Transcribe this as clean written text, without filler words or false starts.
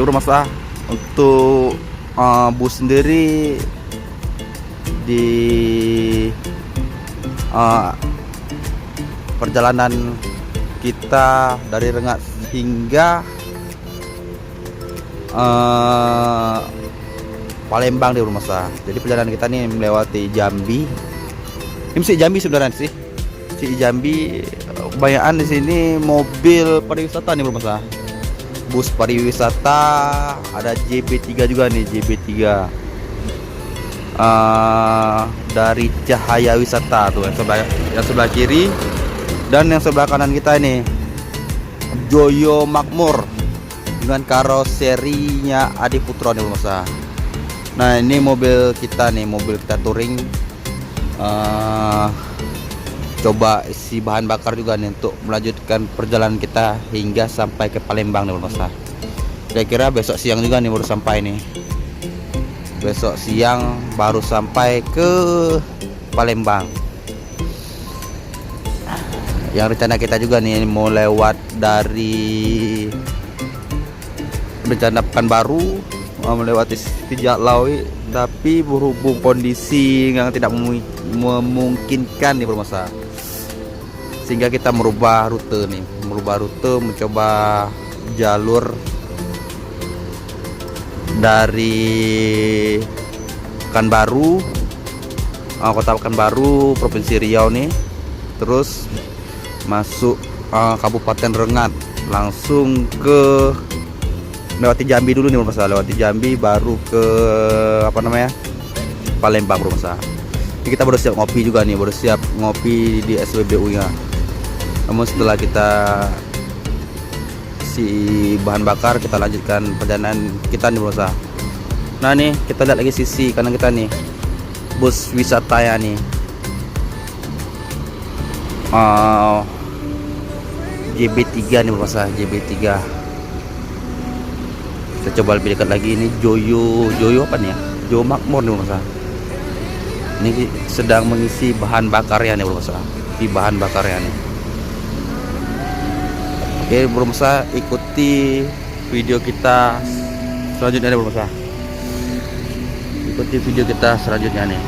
Oke bro Mas, untuk bus sendiri di perjalanan kita dari Rengat hingga Palembang deh bro Mas. Jadi perjalanan kita nih melewati Jambi. Ini mesti Jambi sebenarnya sih. Si Jambi kebanyakan di sini mobil pariwisata nih bro Mas. Bus pariwisata, ada JB3 juga nih, JB3 dari Cahaya Wisata tuh yang sebelah kiri, dan yang sebelah kanan kita ini Joyo Makmur dengan karoserinya Adi Putro nih Mas. Nah ini mobil kita nih, mobil kita touring, coba isi bahan bakar juga nih untuk melanjutkan perjalanan kita hingga sampai ke Palembang nih Mas. Kira-kira besok siang juga nih baru sampai nih. Besok siang baru sampai ke Palembang. Yang rencana kita juga nih mau lewat dari rencana Pekanbaru, melewati Tijak Lawi, tapi berhubung kondisi yang tidak memungkinkan nih Bro Mas, sehingga kita merubah rute mencoba jalur dari Pekanbaru, kota Pekanbaru, Provinsi Riau nih, terus masuk Kabupaten Rengat, langsung ke lewati Jambi dulu nih Bro Mas, lewati Jambi baru ke Palembang Bro Mas. Ini kita baru siap ngopi juga nih, baru siap ngopi di SWBU nya. Namun setelah kita isi bahan bakar, kita lanjutkan perjalanan kita nih Bro Mas. Nah nih kita lihat lagi sisi kanan kita nih, bus wisata ya nih, JB3 nih Bro Mas, JB3. Kita coba lebih dekat lagi, ini Joyo apa nih ya, Joyo Makmur nih Bro Mas. Ini sedang mengisi bahan bakarnya nih Bro Mas, di bahan bakarnya nih. Oke Bro Mas, ikuti video kita selanjutnya nih Bro Mas. Ikuti video kita selanjutnya nih.